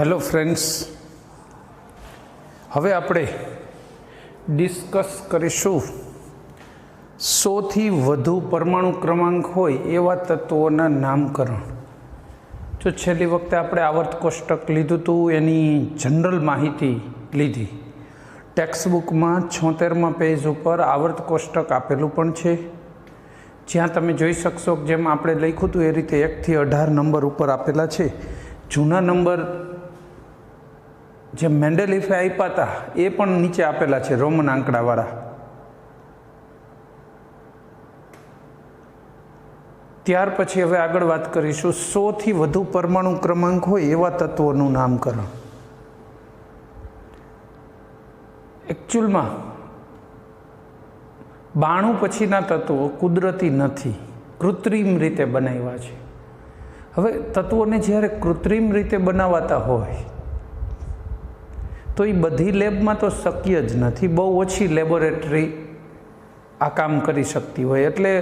Hello friends, હવે આપણે discuss કરીશું 100થી વધુ પરમાણુ ક્રમાંક હોય એવા તત્વોના નામકરણ. જો છેલ્લી વખતે આપણે આવર્ત કોષ્ટક લીધું હતું, એની જનરલ માહિતી લીધી. ટેક્સ્ટબુકમાં 76મા પેજ ઉપર આવર્ત કોષ્ટક આપેલું પણ છે, જ્યાં તમે જોઈ શકશો કે જેમ આપણે લખ્યું હતું એ રીતે 1 થી 18 નંબર ઉપર આપેલા છે. જૂના નંબર જે મેન્ડેલિફે આપ્યા હતા એ પણ નીચે આપેલા છે, રોમન આંકડાવાળા. ત્યાર પછી હવે આગળ વાત કરીશું 100થી વધુ પરમાણુ ક્રમાંક હોય એવા તત્વોનું નામકરણ. એકચ્યુઅલમાં 92 પછીના તત્વો કુદરતી નથી, કૃત્રિમ રીતે બનાવ્યા છે. હવે તત્વોને જ્યારે કૃત્રિમ રીતે બનાવાતા હોય તો એ બધી લેબમાં તો શક્ય જ નથી. બહુ ઓછી લેબોરેટરી આ કામ કરી શકતી હોય, એટલે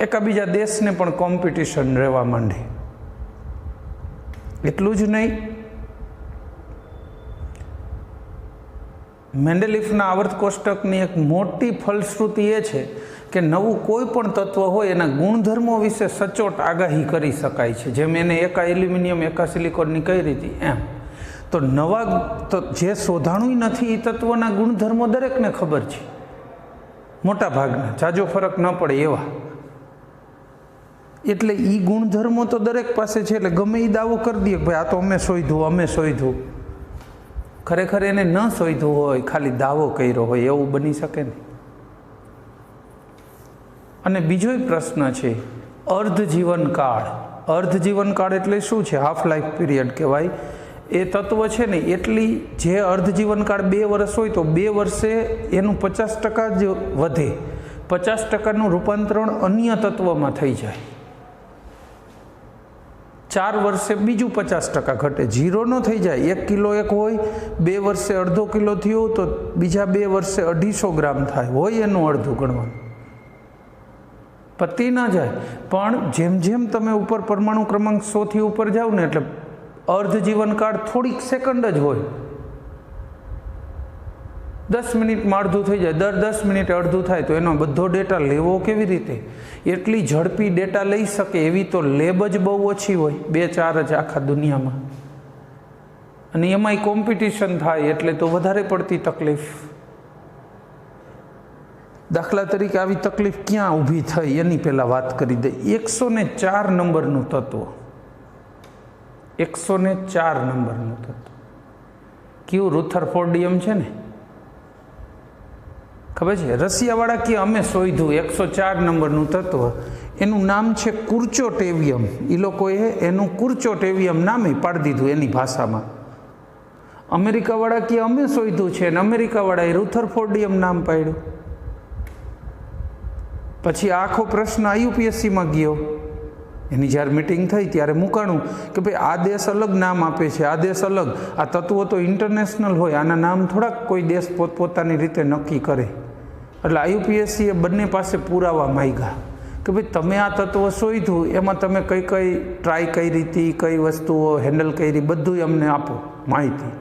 એકાબીજા દેશને પણ કોમ્પિટિશન રહેવા માંડે. એટલું જ નહીં, મેન્ડેલિફના આવર્ત કોષ્ટકની એક મોટી ફલશ્રુતિ એ છે કે નવું કોઈ પણ તત્વ હોય એના ગુણધર્મો વિશે સચોટ આગાહી કરી શકાય છે. જેમ એને એકા એલ્યુમિનિયમ એકા સિલિકોનની કઈ રીતે, એમ તો નવા તો જે શોધાણું નથી એ તત્વોના ગુણધર્મો દરેકને ખબર છે, મોટા ભાગના, જાજો ફરક ન પડે એવા. એટલે એ ગુણધર્મો તો દરેક પાસે છે, એટલે ગમે એ દાવો કરી દઈએ કે ભાઈ આ તો અમે શોધ્યું. ખરેખર એને ન શોધ્યું હોય, ખાલી દાવો કર્યો હોય, એવું બની શકે ને. અને બીજો પ્રશ્ન છે અર્ધજીવનકાળ. અર્ધજીવનકાળ એટલે શું છે? હાફ લાઈફ પીરિયડ કહેવાય. એ તત્વ છે ને, એટલી જે અર્ધજીવનકાળ 2 વર્ષ હોય તો 2 વર્ષે એનું 50% જ વધે, 50%નું રૂપાંતરણ અન્ય તત્વમાં થઈ જાય. 4 વર્ષે બીજું 50% ઘટે, 0 ન થઈ જાય. 1 કિલો એક હોય, 2 વર્ષે અડધો કિલો થયો તો બીજા 2 વર્ષે 250 ગ્રામ થાય, હોય એનું અડધું ગણવાનું. પતી ના જાય. પણ જેમ જેમ તમે ઉપર પરમાણુ ક્રમાંક 100થી ઉપર જાઓ ને, એટલે અર્ધજીવનકાળ થોડીક સેકન્ડ જ હોય. 10 મિનિટમાં અડધું થઈ જાય, દર 10 મિનિટે અડધું થાય. તો એનો બધો ડેટા લેવો કેવી રીતે? એટલી ઝડપી ડેટા લઈ શકે એવી તો લેબ જ બહુ ઓછી હોય, 2-4 જ આખા દુનિયામાં. અને એમાંય કોમ્પિટિશન થાય એટલે તો વધારે પડતી તકલીફ. દાખલા તરીકે આવી તકલીફ ક્યાં ઊભી થઈ એની પહેલાં વાત કરી દે. 104 નંબરનું તત્વ, 104 નંબરનું તત્વ કયું? રુથરફોર્ડિયમ છે ને, ખબર છે? રશિયાવાળા કે અમે શોધ્યું 104 નંબરનું તત્વ, એનું નામ છે કુર્ચોટેવિયમ. એ લોકોએ એનું કુર્ચોટેવિયમ નામે પાડી દીધું એની ભાષામાં. અમેરિકાવાળા કે અમે શોધ્યું છે, અને અમેરિકાવાળાએ રુથરફોર્ડિયમ નામ પાડ્યું. પછી આખો પ્રશ્ન IUPACમાં ગયો. એની જ્યારે મિટિંગ થઈ ત્યારે મૂકાણું કે ભાઈ આ દેશ અલગ નામ આપે છે, આ દેશ અલગ. આ તત્વો તો ઇન્ટરનેશનલ હોય, આના નામ થોડાક કોઈ દેશ પોતપોતાની રીતે નક્કી કરે. એટલે IUPACએ બંને પાસે પુરાવા માંગ્યા કે ભાઈ તમે આ તત્વ શોધ્યું, એમાં તમે કઈ કઈ ટ્રાય કરી હતી, કઈ વસ્તુઓ હેન્ડલ કરી, બધું અમને આપો માહિતી.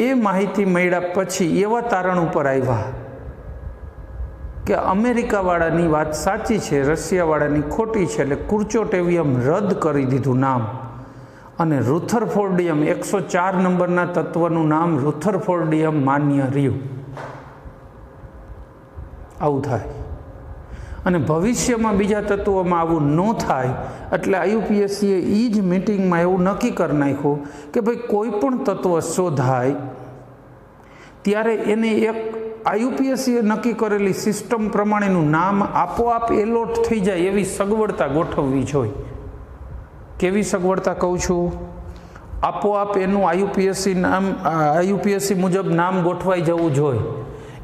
એ માહિતી મળ્યા પછી એવા તારણ ઉપર આવ્યા કે અમેરિકાવાળાની વાત સાચી છે, રશિયાવાળાની ખોટી છે. એટલે કુર્ચોટેવિયમ રદ કરી દીધું નામ, અને રુથરફોર્ડિયમ 104 નંબરના તત્વનું નામ રુથરફોર્ડિયમ માન્ય રહ્યું. આવું થાય. અને ભવિષ્યમાં બીજા તત્વોમાં આવું ન થાય એટલે IUPACએ એ જ મિટિંગમાં એવું નક્કી કરી નાખ્યું કે ભાઈ કોઈ પણ તત્વ શોધાય ત્યારે એને એક IUPACએ નક્કી કરેલી સિસ્ટમ પ્રમાણેનું નામ આપોઆપ એલોટ થઈ જાય એવી સગવડતા ગોઠવવી જોઈએ. કેવી સગવડતા કહું છું? આપોઆપ એનું IUPAC મુજબ નામ ગોઠવાઈ જવું જોઈએ.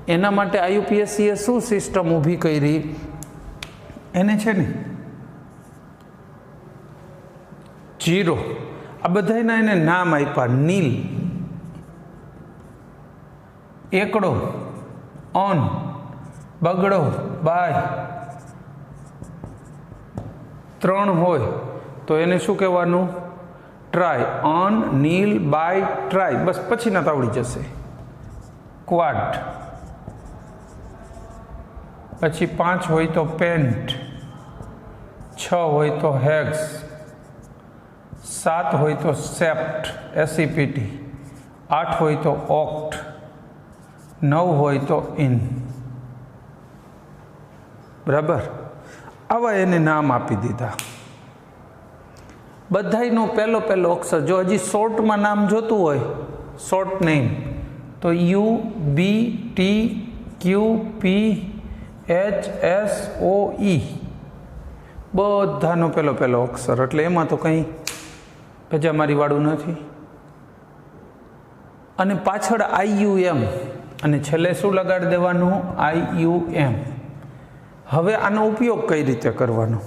એના માટે IUPACએ શું સિસ્ટમ ઊભી કરી? એને છે ને 0 આ બધાના એને નામ આપ્યા. નીલ, એકડો, ઓન, બગડો, બાય. 3 હોય તો એને શું કહેવાનું? Tri, un, nil, bi, tri, બસ પછીના તો આવડી જશે. ક્વાડ, પછી 5 હોય તો પેન્ટ, 6 હોય તો હેક્સ, 7 હોય તો સેપ્ટ, SEPT, 8 હોય તો ઓક્ટ, 9 હોય તો ઇન. બરાબર, આવા એને નામ આપી દીધા. બધાયનો પહેલો અક્ષર, જો હજી શોર્ટમાં નામ જોતું હોય, શોર્ટ નેમ, તો UBTQPHSOE, બધાનો પહેલો અક્ષર, એટલે એમાં તો કંઈ ગજામારી વાળું નથી. અને પાછળ IUM, અને છેલ્લે શું લગાડી દેવાનું? IUM. હવે આનો ઉપયોગ કઈ રીતે કરવાનો?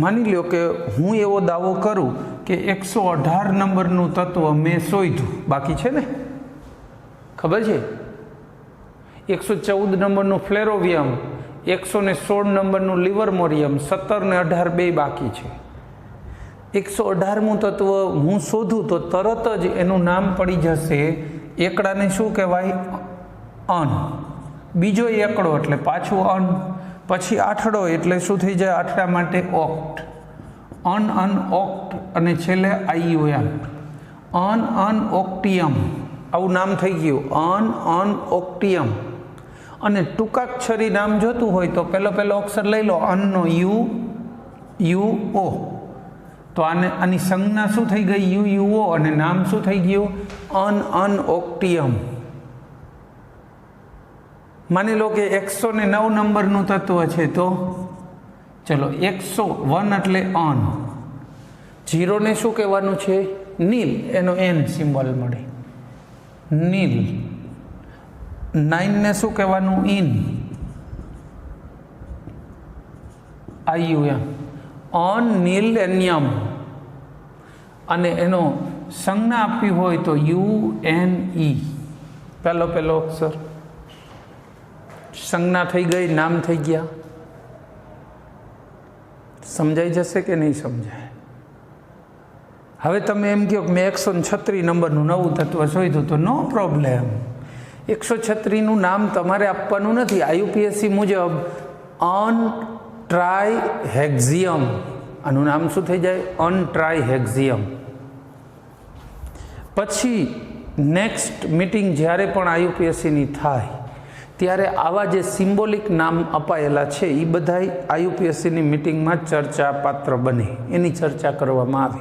માની લો કે હું એવો દાવો કરું કે 118 નંબરનું તત્વ મેં શોધ્યું, બાકી છે ને, ખબર છે? 114 નંબરનું ફ્લેરોવિયમ, 116 નંબરનું લિવરમોરિયમ, 17 ને 18 બે બાકી છે. 118મું તત્વ હું શોધું તો તરત જ એનું નામ પડી જશે. એકડાને શું કહેવાય? અન. બીજો એકડો એટલે પાછું અન, પછી આઠડો એટલે શું થઈ જાય? આઠડા માટે ઓક્ટ, અન ઓક્ટ, અને છેલ્લે IUM, અન ઓક્ટિયમ. આવું નામ થઈ ગયું, અન ઓક્ટિયમ. અને ટૂંકાક્ષરી નામ જોતું હોય તો પહેલો અક્ષર લઈ લો, અનનો UO. તો આની સંજ્ઞા શું થઈ ગઈ? UO, અને નામ શું થઈ ગયું? અન ઓક્ટિયમ. માની લો કે 109 નંબરનું તત્વ છે, તો ચલો 101 એટલે અન, 0 ને શું કહેવાનું છે? નીલ, એનો N સિમ્બોલ મળે, નીલ. 9 ને શું કહેવાનું? ઇન, IUM, અન નીલ એન્યમ. અને એનો સંજ્ઞા આપવી હોય તો UNE, પહેલો અક્ષર. સંજ્ઞા થઈ ગઈ, નામ થઈ ગયા. સમજાઈ જશે કે નહીં સમજાય? હવે તમે એમ કહો કે મેં 136 નંબરનું નવું તત્વ શોધ્યું, તો નો પ્રોબ્લેમ. 136નું નામ તમારે આપવાનું નથી. IUPAC મુજબ અન ટ્રાયહેક્ઝિયમ, આનું નામ શું થઈ જાય? અન ટ્રાયહેક્ઝિયમ. પછી નેક્સ્ટ મિટિંગ જ્યારે પણ IUPACની થાય ત્યારે આવા જે સિમ્બોલિક નામ અપાયેલા છે એ બધા IUPACની મિટિંગમાં ચર્ચા પાત્ર બને, એની ચર્ચા કરવામાં આવે.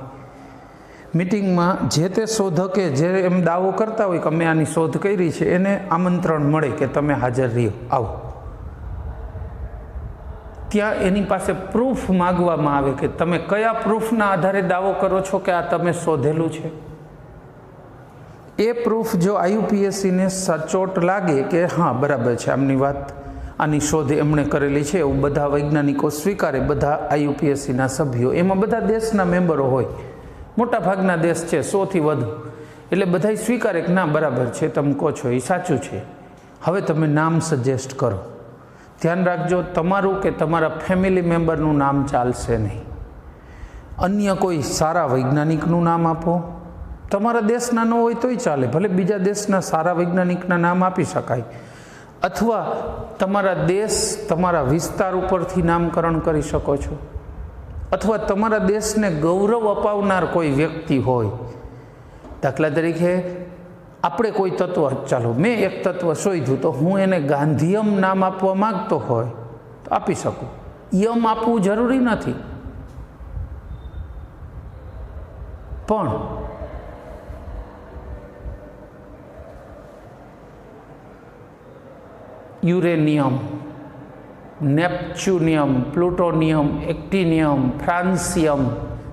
મિટિંગમાં જે તે શોધકે જે એમ દાવો કરતા હોય કે અમે આની શોધ કરી છે, એને આમંત્રણ મળે કે તમે હાજર રહ્યો, આવો. ત્યાં એની પાસે પ્રૂફ માગવામાં આવે કે તમે કયા પ્રૂફના આધારે દાવો કરો છો કે આ તમે શોધેલું છે. એ પ્રૂફ જો IUPACને સચોટ લાગે કે હા બરાબર છે, આમની વાત, આની શોધ એમણે કરેલી છે, એવું બધા વૈજ્ઞાનિકો સ્વીકારે, બધા IUPACના સભ્યો, એમાં બધા દેશના મેમ્બરો હોય, મોટા ભાગના દેશ છે, 100થી વધુ, એટલે બધા સ્વીકારે કે ના બરાબર છે, તમે કહો છો એ સાચું છે. હવે તમે નામ સજેસ્ટ કરો. ધ્યાન રાખજો, તમારું કે તમારા ફેમિલી મેમ્બરનું નામ ચાલશે નહીં. અન્ય કોઈ સારા વૈજ્ઞાનિકનું નામ આપો. તમારા દેશના ન હોય તોય ચાલે, ભલે બીજા દેશના સારા વૈજ્ઞાનિકના નામ આપી શકાય. અથવા તમારા દેશ, તમારા વિસ્તાર ઉપરથી નામકરણ કરી શકો છો. અથવા તમારા દેશને ગૌરવ અપાવનાર કોઈ વ્યક્તિ હોય. દાખલા તરીકે આપણે કોઈ તત્વ, ચાલો મેં એક તત્વ શોધ્યું તો હું એને ગાંધીયમ નામ આપવા માગતો હોય તો આપી શકું. યમ આપવું જરૂરી નથી, પણ uranium, neptunium, plutonium, actinium, francium,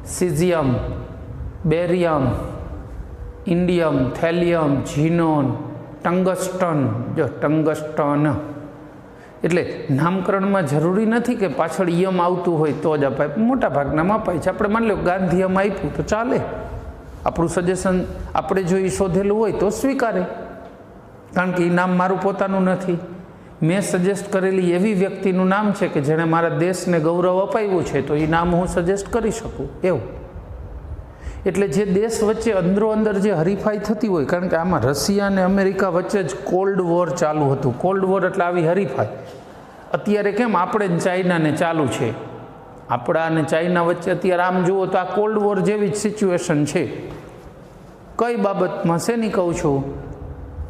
caesium, barium, indium, thallium, xenon, tungsten. જો ટંગસ્ટન એટલે નામકરણમાં જરૂરી નથી કે પાછળ યમ આવતું હોય તો જ અપાય, મોટા ભાગનામાં અપાય છે. આપણે માની લો ગાંધીયમ આપ્યું તો ચાલે, આપણું સજેશન આપણે જો એ શોધેલું હોય તો સ્વીકારે, કારણ કે એ નામ મારું પોતાનું નથી, મેં સજેસ્ટ કરેલી એવી વ્યક્તિનું નામ છે કે જેણે મારા દેશને ગૌરવ અપાવ્યું છે, તો એ નામ હું સજેસ્ટ કરી શકું એવું. એટલે જે દેશ વચ્ચે અંદરો અંદર જે હરીફાઈ થતી હોય, કારણ કે આમાં રશિયા અને અમેરિકા વચ્ચે જ કોલ્ડ વોર ચાલુ હતું. કોલ્ડ વોર એટલે આવી હરીફાઈ. અત્યારે કેમ આપણે જ ચાઇનાને ચાલુ છે, આપણા અને ચાઇના વચ્ચે અત્યારે આમ જુઓ તો આ કોલ્ડ વોર જેવી જ સિચ્યુએશન છે. કઈ બાબતમાં શેની કહું છું,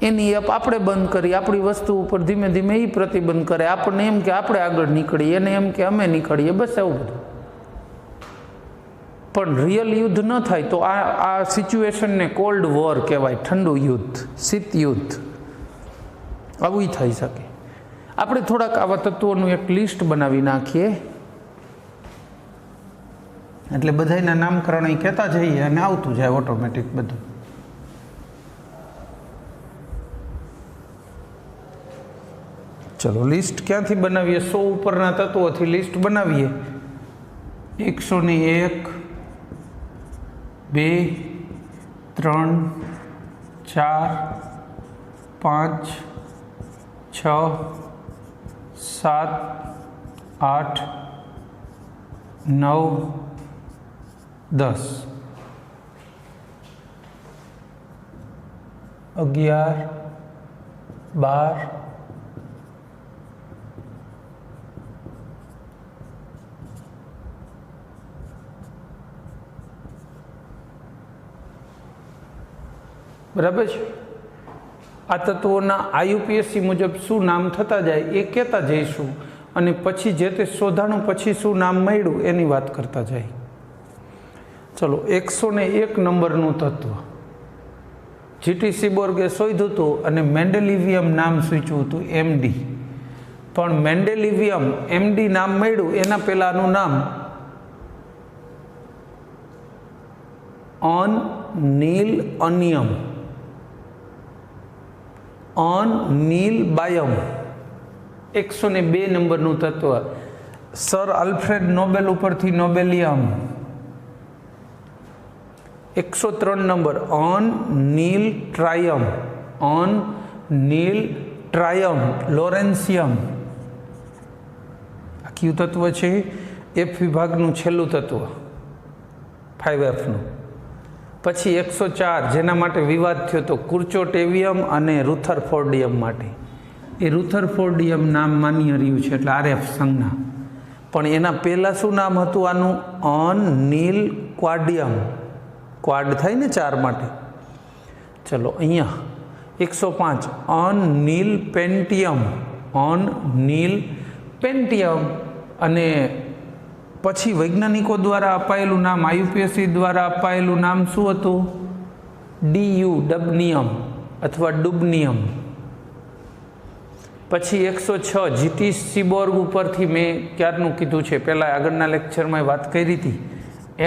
એની એપ આપણે બંધ કરી, આપણી વસ્તુ ઉપર ધીમે ધીમે એ પ્રતિબંધ કરે, આપણને એમ કે આપણે આગળ નીકળીએ, એને એમ કે અમે નીકળીએ, બસ એવું બધું. પણ રિયલ યુદ્ધ ન થાય તો આ સિચ્યુએશનને કોલ્ડ વોર કહેવાય, ઠંડુ યુદ્ધ, શીત યુદ્ધ, આવું થઈ શકે. આપણે થોડાક આવા તત્વોનું એક લિસ્ટ બનાવી નાખીએ, એટલે બધાના નામકરણ અહીં કહેતા જઈએ અને આવતું જાય ઓટોમેટિક બધું. ચલો લિસ્ટ ક્યાંથી બનાવીએ? 100 ઉપરના તત્વોથી લિસ્ટ બનાવીએ. 101, 2, 3, 4, 5, 6, 7, 8, 9, 10, 11, 12, બરાબર છે. આ તત્વોના આઈયુપીએસસી મુજબ શું નામ થતા જાય એ કહેતા જઈશું, અને પછી જે તે શોધાણું પછી શું નામ મળ્યું એની વાત કરતા જાય. ચલો 101 નંબરનું તત્વ જીટી સીબોર્ગે શોધ્યું હતું અને મેન્ડેલિવિયમ નામ સૂચ્યું હતું એમડી. પણ મેન્ડેલિવિયમ એમડી નામ મળ્યું એના પહેલાંનું નામ ઓન નીલ અનિયમ, ઓન નીલ બાયમ. 102 નંબરનું તત્વ સર આલ્ફ્રેડ નોબેલ ઉપરથી નોબેલિયમ. 103 નંબર un nil trium, un nil trium lawrencium. આ કયું તત્વ છે? એફ વિભાગનું છેલ્લું તત્વ, 5Fનું. પછી 104 જેના માટે વિવાદ થયો હતો, કુર્ચોટેવિયમ અને રુથરફોર્ડિયમ માટે. એ રુથરફોર્ડિયમ નામ માન્ય રહ્યું છે, એટલે આરએફ સંજ્ઞા. પણ એના પહેલાં શું નામ હતું આનું? On Neel ક્વાડિયમ. ક્વાડ થાય ને 4 માટે. ચલો અહીંયા 105 ઓન નીલ પેન્ટિયમ, ઓન નીલ પેન્ટિયમ. અને પછી વૈજ્ઞાનિકો દ્વારા અપાયેલું નામ, આઈયુપીએસસી દ્વારા અપાયેલું નામ શું હતું? ડીયુ ડબનિયમ અથવા ડુબનિયમ. પછી 106 જીટી સીબોર્ગ ઉપરથી મેં ક્યારનું કીધું છે, પહેલાં આગળના લેક્ચરમાં વાત કરી હતી,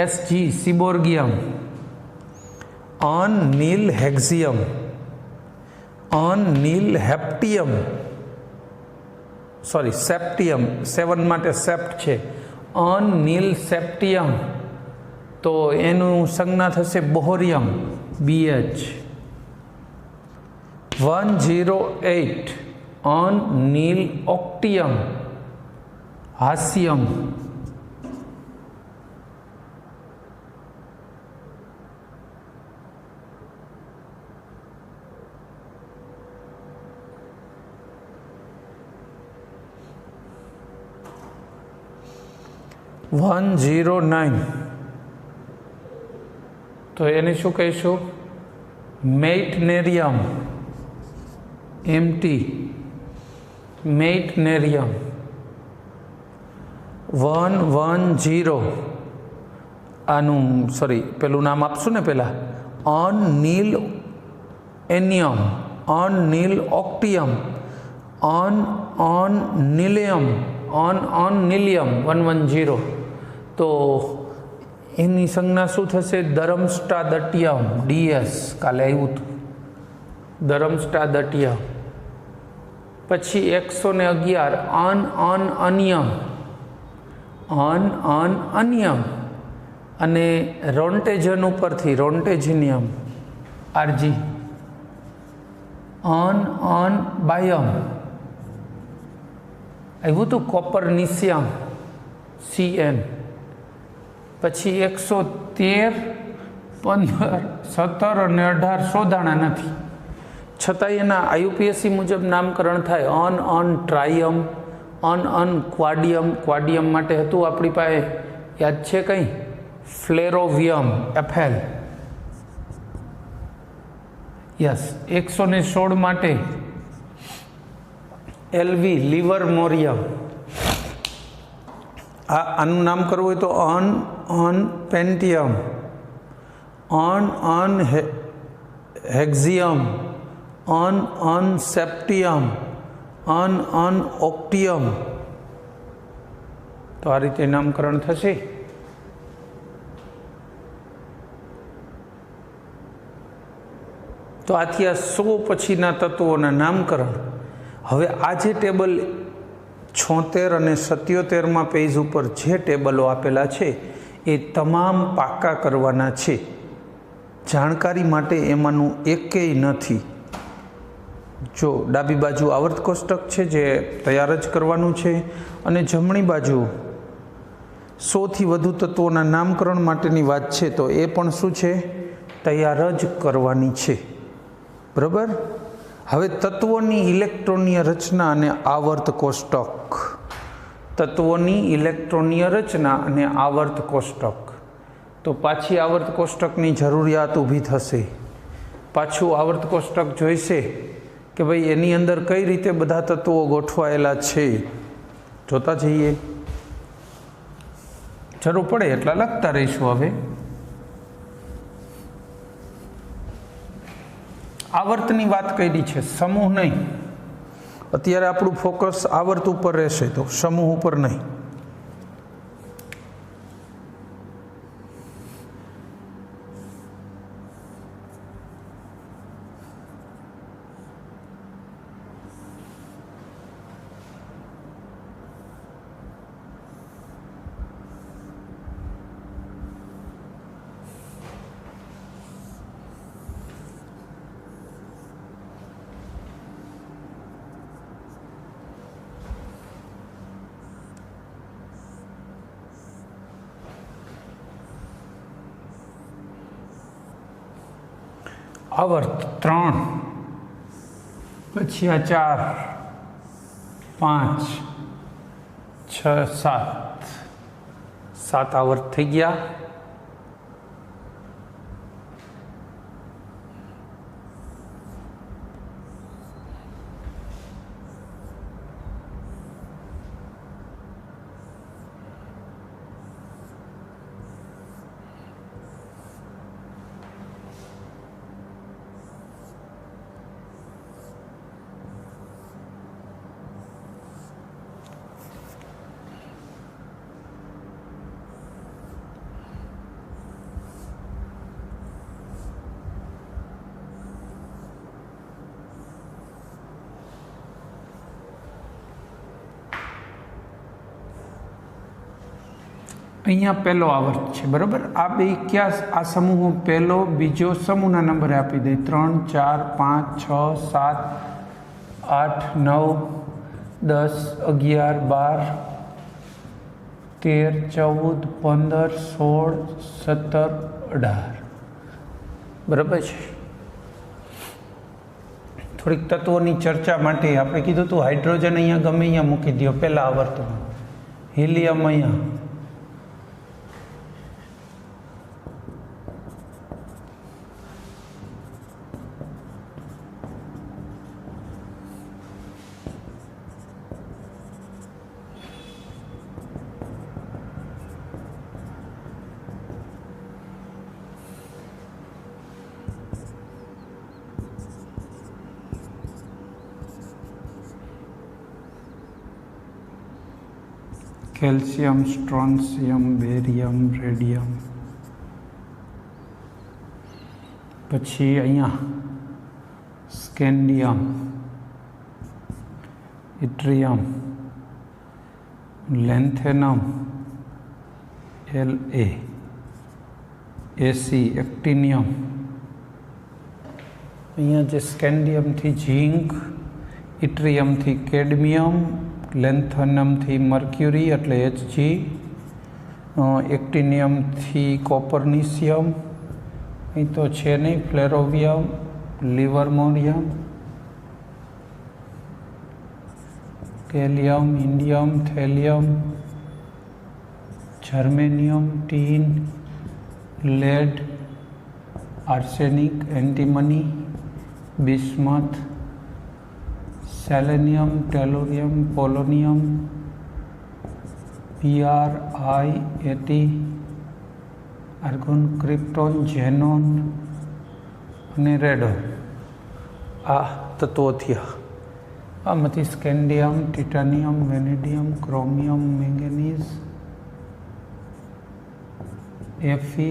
SG seaborgium. Un nil hexium, un nil heptium, sorry septium, 7 માટે સેપ્ટ છે, ઓન નીલ સેપ્ટિયમ. તો એનું સંજ્ઞા થશે બોહરિયમ, BH. 108 on nil ઓક્ટિયમ, હાસ્યમ. • 109 તો એને શું કહીશું? મેઇટનેરિયમ, MT મેઇટનેરિયમ. 110 આનું સોરી પેલું નામ આપશું ને પહેલાં, un nil ennium, un nil octium, un nilium, un nilium. 110 તો એની સંજ્ઞા શું થશે? ધર્મસ્ટાદટિયમ, DS. કાલે આવ્યું હતું ધર્મસ્ટાદટિયમ. પછી 111 ઓન અનિયમ, ઓન અનિયમ. અને રોન્ટેજન ઉપરથી રોન્ટેજિનિયમ, RG. ઓન બાયમ આવ્યું હતું કોપરનિશિયમ, CN. પછી 113 15, 17 અને 18 શોધાણા નથી, છતાંય એના આઈયુપીએસસી મુજબ નામકરણ થાય. અન ટ્રાયમ, અન ક્વાડિયમ. ક્વાડિયમ માટે હતું આપણી પાસે, યાદ છે કંઈ? ફ્લેરોવિયમ, એફેલ. યસ. 116 માટે એલવી, લિવરમોરિયમ. આનું નામ કરવું હોય તો અન પેન્ટિયમ, અન હેક્ઝિયમ, અન સેપ્ટિયમ, અન ઓક્ટિયમ. તો આ રીતે નામકરણ થશે. તો આથી આ 100 પછીના તત્વોના નામકરણ. હવે આ જે ટેબલ 76 અને 77માં પેજ ઉપર જે ટેબલો આપેલા છે એ તમામ પાક્કા કરવાના છે. જાણકારી માટે એમાંનું એકેય નથી. જો ડાબી બાજુ આવર્ત કોષ્ટક છે જે તૈયાર જ કરવાનું છે, અને જમણી બાજુ 100થી વધુ તત્વોના નામકરણ માટેની વાત છે, તો એ પણ શું છે? તૈયાર જ કરવાની છે. બરાબર. હવે તત્વોની ઇલેક્ટ્રોનીય રચના અને આવર્ત કોષ્ટક. તત્વોની ઇલેક્ટ્રોનીય રચના અને આવર્ત કોષ્ટક. તો પાછી આવર્ત કોષ્ટકની જરૂરિયાત ઊભી થશે. પાછું આવર્ત કોષ્ટક જોઈશે કે ભાઈ એની અંદર કઈ રીતે બધા તત્વો ગોઠવાયેલા છે. જોતા જઈએ, જરૂર પડે એટલા લખતા રહીશું. હવે આવર્તની વાત કરી છે, સમૂહ નહીં. અત્યારે આપણું ફોકસ આવર્ત ઉપર રહેશે, તો સમૂહ ઉપર નહીં. આવર્ત 3, પછી આ 4, 5, 6, 7. 7 આવર્ત થઈ ગયા. અહીંયા પહેલો આવર્ત છે. બરાબર. આ બે ક્યાં? આ સમૂહ પહેલો, બીજો સમૂહના નંબરે આપી દે. 3, 4, 5, 6, 7, 8, 9, 10, 11, 12, 13, 14, 15, 16, 17, 18. બરાબર છે. થોડીક તત્વોની ચર્ચા માટે આપણે કીધું હતું હાઇડ્રોજન અહીંયા ગમે અહીંયા મૂકી દો પહેલા આવર્તમાં, હિલિયમ અહીંયા, કેલ્શિયમ, સ્ટ્રોન્શિયમ, બેરિયમ, રેડિયમ. પછી અહીંયા scandium, yttrium, lanthanum, La, Ac, actinium. અહીંયા જે સ્કેન્ડિયમથી ઝીંક, ઇટ્રિયમથી કેડમિયમ, લેન્થેનમથી મર્ક્યુરી એટલે Hg, એક્ટિનિયમથી કોપરનિશિયમ, અહીં તો છે નહીં. Flerovium, livermorium, gallium, indium, thallium, germanium, tin, lead, arsenic, antimony, bismuth, selenium, tellurium, polonium, PrI-80, argon, krypton, xenon અને રેડોન. આ તત્વો થયા. આમાંથી scandium, titanium, vanadium, chromium, manganese, Fe,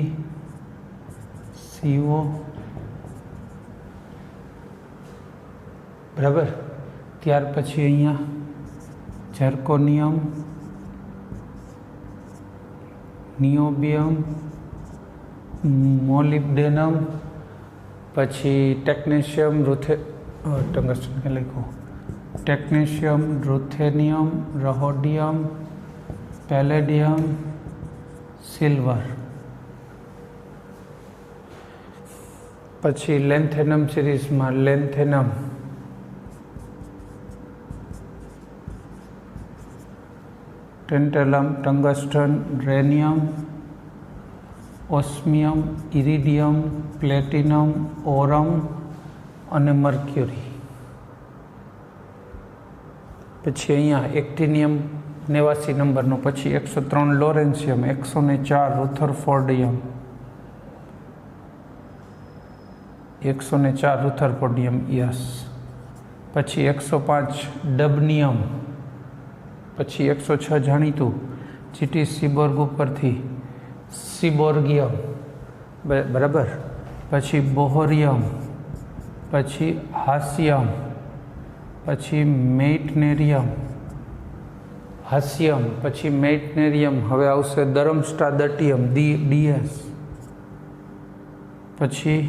CO, બરાબર. ત્યાર પછી અહીંયા ઝર્કોનિયમ, નિયોબિયમ, મોલિબ્ડેનમ, પછી ટેક્નેશિયમ, ટંગસ્ટન કે લખ્યું, ટેક્નેશિયમ, રૂથેનિયમ, રહોડિયમ, પેલેડિયમ, સિલ્વર. પછી લેન્થેનમ સિરીઝમાં લેન્થેનમ, ટેન્ટેલમ, ટંગસ્ટન, રેનિયમ, ઓસ્મિયમ, ઇરિડિયમ, પ્લેટિનમ, ઓરમ અને મર્ક્યુરી. પછી અહીંયા એક્ટિનિયમ 89 નંબરનો, પછી 103 લોરેન્સિયમ, 104 રુથરફોર્ડિયમ, 104 રુથરફોર્ડિયમ, યસ. પછી 105 ડબનિયમ, પછી 106 જાણીતું જીટી સિબોર્ગ ઉપરથી સિબોર્ગિયમ, બરાબર. પછી બોહોરિયમ, પછી હાસ્યમ, પછી મેઇટનેરિયમ, હાસ્યમ, પછી મેઇટનેરિયમ. હવે આવશે દરમસ્ટાડટિયમ, DS. પછી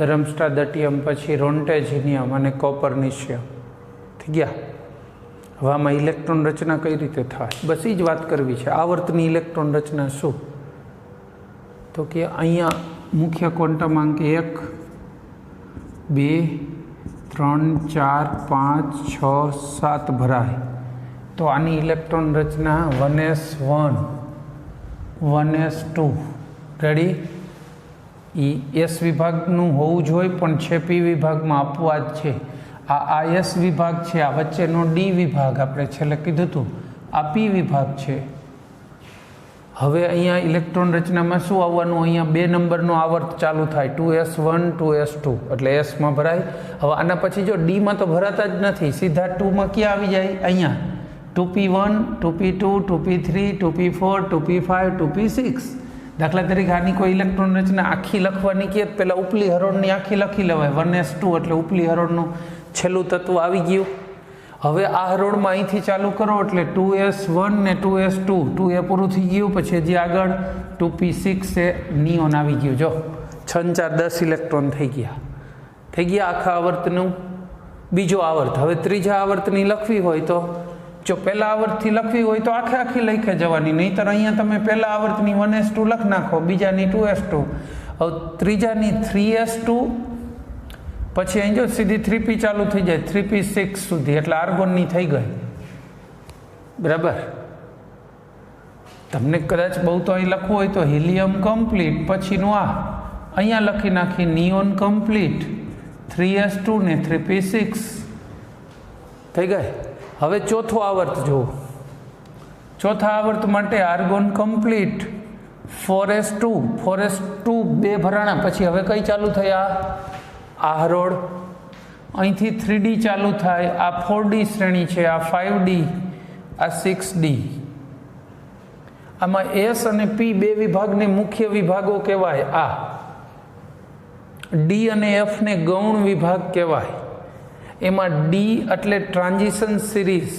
ધર્મસ્ટાડટિયમ, પછી રોન્ટેજિનિયમ અને કોપરનિશિયમ. થઈ ગયા. હવે આમાં ઇલેક્ટ્રોન રચના કઈ રીતે થાય, બસ એ જ વાત કરવી છે. આવર્તની ઇલેક્ટ્રોન રચના શું? તો કે અહીંયા મુખ્ય ક્વોન્ટમાંક 1, 2, 3, 4, 5, 6, 7 ભરાય. તો આની ઇલેક્ટ્રોન રચના 1s1, 1s2. રેડી? એ S વિભાગનું હોવું જોઈએ, પણ છે P વિભાગમાં અપવાદ છે. આ S વિભાગ છે, આ વચ્ચેનો D વિભાગ આપણે છેલ્લે કીધું હતું, આ P વિભાગ છે. હવે અહીંયા ઇલેક્ટ્રોન રચનામાં શું આવવાનું? અહીંયા 2 નંબરનો આવર્ત ચાલુ થાય, 2s1, 2s2, એટલે Sમાં ભરાય. હવે આના પછી જો Dમાં તો ભરાતા જ નથી, સીધા 2માં ક્યાં આવી જાય? અહીંયા 2p1, 2p2, 2p3, 2p4, 2p5, 2p6. દાખલા તરીકે આની કોઈ ઇલેક્ટ્રોન રચના આખી લખવાની કહે, પહેલાં ઉપલી હરોળની આખી લખી લેવાય, 1s2 એટલે ઉપલી હરોળનું છેલ્લું તત્વ આવી ગયું. હવે આ હરોળમાં અહીંથી ચાલુ કરો એટલે 2s1 ને 2s2, 2 એ પૂરું થઈ ગયું. પછી હજી આગળ 2p6 એ નિયોન આવી ગયું. જો 6 4 10 ઇલેક્ટ્રોન થઈ ગયા આખા આવર્તનું. બીજો આવર્ત, હવે ત્રીજા આવર્તની લખવી હોય તો જો પહેલા આવર્તથી લખવી હોય તો આખી લખે જવાની, નહીંતર અહીંયા તમે પહેલા આવર્તની 1s2 લખ નાખો, બીજાની 2s2, હવે ત્રીજાની 3s2, પછી અહીં જો સીધી 3p ચાલુ થઈ જાય 3p6 સુધી, એટલે આર્ગોનની થઈ ગઈ. બરાબર? તમને કદાચ બહુ તો અહીં લખવું હોય તો હિલિયમ કમ્પ્લીટ, પછીનું આ અહીંયા લખી નાખી નિયોન કમ્પ્લીટ, 3s2 ને 3p6 થઈ ગઈ. હવે ચોથો આવર્ત જુઓ. ચોથા આવર્ત માટે આર્ગોન કમ્પ્લીટ, 4s2, 2 ભરાણા. પછી હવે કઈ ચાલુ થયા? આ હરોળ. અહીંથી 3d ચાલુ થાય, આ 4d શ્રેણી છે, આ 5d, આ 6d. આમાં S અને P 2 વિભાગને મુખ્ય વિભાગો કહેવાય. આ D અને F ને ગૌણ વિભાગ કહેવાય. એમાં D એટલે ટ્રાન્ઝિશન સિરીઝ,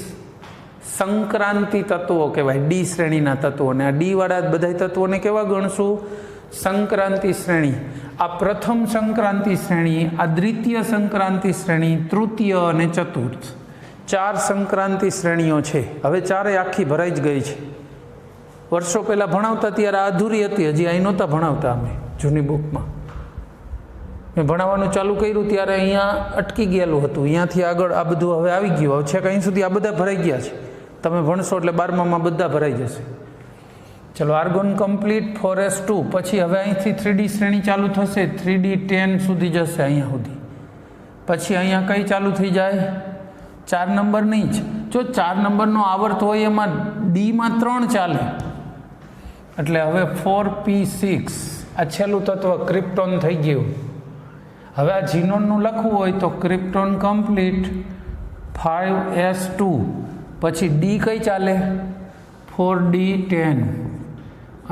સંક્રાંતિ તત્વો કહેવાય, D શ્રેણીના તત્વો. અને આ D વાળા બધા તત્વોને કેવા ગણશું? સંક્રાંતિ શ્રેણી. આ પ્રથમ સંક્રાંતિ શ્રેણી, આ દ્વિતીય સંક્રાંતિ શ્રેણી, તૃતીય અને ચતુર્થ, 4 સંક્રાંતિ શ્રેણીઓ છે. હવે ચારે આખી ભરાઈ જ ગઈ છે. વર્ષો પહેલાં ભણાવતા ત્યારે આ અધૂરી હતી, હજી અહીં નહોતા ભણાવતા અમે જૂની બુકમાં. મેં ભણાવવાનું ચાલુ કર્યું ત્યારે અહીંયા અટકી ગયેલું હતું, અહીંયાથી આગળ આ બધું હવે આવી ગયું. હવે છેક અહીં સુધી આ બધા ભરાઈ ગયા છે. તમે ભણશો એટલે 12માં બધા ભરાઈ જશે. ચલો, આર્ગોન કમ્પ્લીટ 4s2. પછી હવે અહીંથી 3D શ્રેણી ચાલુ થશે, 3D10 સુધી જશે અહીંયા સુધી. પછી અહીંયા કઈ ચાલુ થઈ જાય? 4 નંબરની જ. જો 4 નંબરનો આવર્ત હોય એમાં ડીમાં 3 ચાલે, એટલે હવે 4p6 આ છેલ્લું તત્વ ક્રિપ્ટોન થઈ ગયું. હવે આ જીનોનનું લખવું હોય તો ક્રિપ્ટોન કમ્પ્લીટ 5s2. પછી ડી કઈ ચાલે? 4d10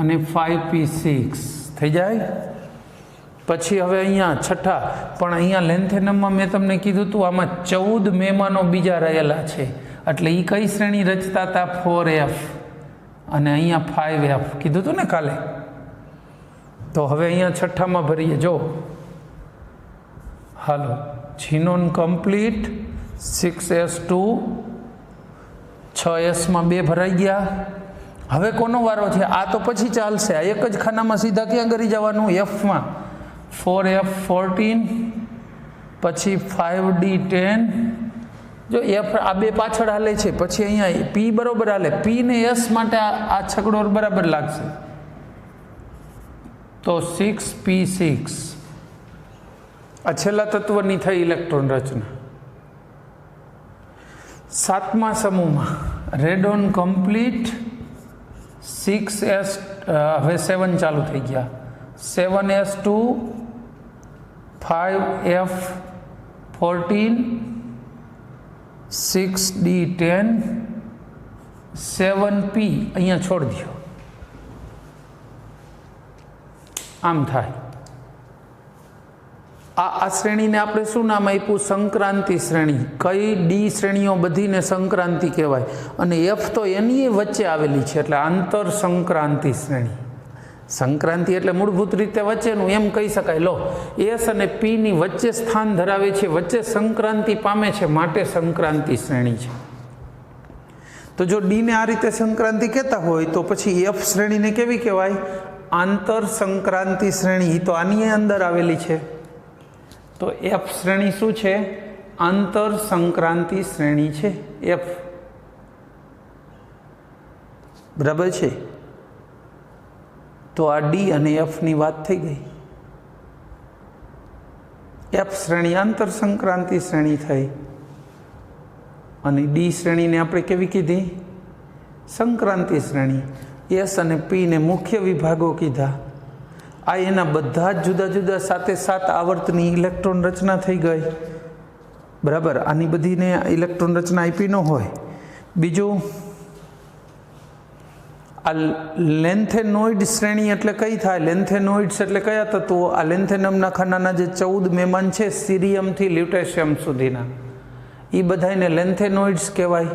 અને 5p6 થઈ જાય. પછી હવે અહીંયા છઠ્ઠા, પણ અહીંયા લેન્થેનમમાં મેં તમને કીધું હતું આમાં 14 મહેમાનો બીજા રહેલા છે, એટલે એ કઈ શ્રેણી રચતા હતા? 4f અને અહીંયા 5f કીધું હતું ને કાલે. તો હવે અહીંયા છઠ્ઠામાં ભરીએ. જો હાલો, જીનોન કમ્પ્લીટ 6s2, 6sમાં 2 ભરાઈ ગયા. હવે કોનો વારો છે? આ તો પછી ચાલશે, આ એક જ ખાનામાં સીધા ક્યાં કરી જવાનું? એફમાં 4f14, પછી 5d10. જો એફ આ 2 પાછળ હાલે છે, પછી અહીંયા પી બરોબર હાલે. પી ને એસ માટે આ છગડો બરાબર લાગશે, તો 6p6. આ છેલ્લા તત્વની થઈ ઇલેક્ટ્રોન રચના. 7મા સમૂહમાં રેડોન કમ્પ્લીટ 6s, હવે 7 ચાલુ થઈ ગયા. 7s2, 5f14, 6d10, 7p અહીંયા છોડી દો. આમ થાય. આ શ્રેણીને આપણે શું નામ આપ્યું? સંક્રાંતિ શ્રેણી. કઈ ડી શ્રેણીઓ બધીને સંક્રાંતિ કહેવાય, અને એફ તો એની વચ્ચે આવેલી છે, એટલે આંતર સંક્રાંતિ શ્રેણી. સંક્રાંતિ એટલે મૂળભૂત રીતે વચ્ચેનું એમ કહી શકાય. લો, એસ અને પીની વચ્ચે સ્થાન ધરાવે છે, વચ્ચે સંક્રાંતિ પામે છે, માટે સંક્રાંતિ શ્રેણી છે. તો જો ડીને આ રીતે સંક્રાંતિ કહેતા હોય તો પછી એફ શ્રેણીને કેવી કહેવાય? આંતર સંક્રાંતિ શ્રેણી. તો આની અંદર આવેલી છે. તો એફ શ્રેણી શું છે? આંતર સંક્રાંતિ શ્રેણી છે એફ. બરાબર છે? તો આ ડી અને એફની વાત થઈ ગઈ. એફ શ્રેણી આંતર સંક્રાંતિ શ્રેણી થઈ, અને ડી શ્રેણીને આપણે કેવી કીધી? સંક્રાંતિ શ્રેણી. એસ અને પી ને મુખ્ય વિભાગો કીધા. આ એના બધા જ જુદા જુદા 7 આવર્તની ઇલેક્ટ્રોન રચના થઈ ગઈ. બરાબર? આની બધીને ઇલેક્ટ્રોન રચના આપી ન હોય. બીજું, આ લેન્થેનોઇડ શ્રેણી એટલે કઈ થાય? લેન્થેનોઇડ્સ એટલે કયા તત્વો? આ લેન્થેનમના ખાનાના જે 14 મહેમાન છે, સીરિયમથી લ્યુટેશિયમ સુધીના, એ બધાને લેન્થેનોઇડ્સ કહેવાય.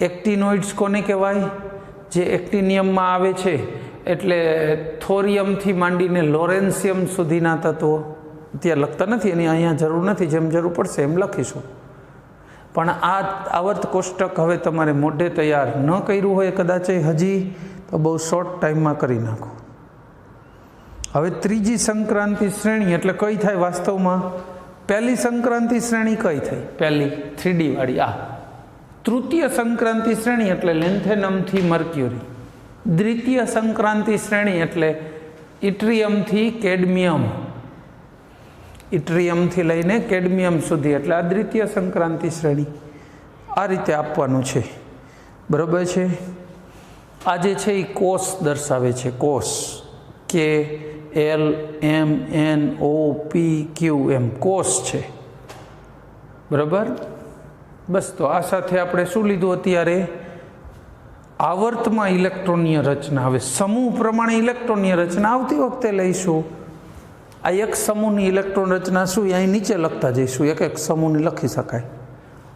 એક્ટિનોઇડ્સ કોને કહેવાય? જે એક્ટિનિયમમાં આવે છે, એટલે થોરિયમથી માંડીને લોરેન્સિયમ સુધીના તત્વો. ત્યાં લખતા નથી, એની અહીંયા જરૂર નથી, જેમ જરૂર પડશે એમ લખીશું. પણ આ આવર્ત કોષ્ટક હવે તમારે મોઢે તૈયાર ન કર્યું હોય કદાચ હજી, તો બહુ શોર્ટ ટાઈમમાં કરી નાખો. હવે ત્રીજી સંક્રાંતિ શ્રેણી એટલે કઈ થાય વાસ્તવમાં? પહેલી સંક્રાંતિ શ્રેણી કઈ થઈ? પહેલી 3D વાળી આ. તૃતીય સંક્રાંતિ શ્રેણી એટલે લેન્થેનમથી મર્ક્યુરી. દ્વિતીય સંક્રાંતિ શ્રેણી એટલે ઇટ્રિયમથી કેડમિયમ. ઇટ્રિયમથી લઈને કેડમિયમ સુધી, એટલે આ દ્વિતીય સંક્રાંતિ શ્રેણી. આ રીતે આપવાનું છે. બરાબર છે? આ જે છે એ કોષ દર્શાવે છે. કોષ KLMNOPQM કોષ છે. બરાબર? બસ, તો આ સાથે આપણે શું લીધું અત્યારે? આવર્તમાં ઇલેક્ટ્રોનીય રચના. હવે સમૂહ પ્રમાણે ઇલેક્ટ્રોનીય રચના આવતી વખતે લઈશું. આ એક સમૂહની ઇલેક્ટ્રોન રચના શું એ અહીં નીચે લખતા જઈશું. એક એક સમૂહની લખી શકાય.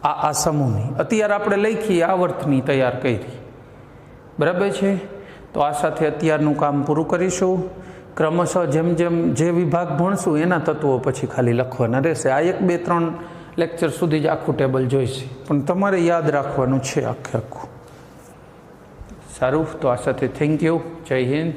આ સમૂહની અત્યારે આપણે લખીએ, આવર્તની તૈયાર કરી. બરાબર છે? તો આ સાથે અત્યારનું કામ પૂરું કરીશું. ક્રમશઃ જેમ જેમ જે વિભાગ ભણશું એના તત્વો પછી ખાલી લખવાના રહેશે. આ 1, 2, 3 લેક્ચર સુધી જ આખું ટેબલ જોઈશે, પણ તમારે યાદ રાખવાનું છે આખે આખું. સારું, તો આ સાથે થેન્ક યુ. જય હિન્દ.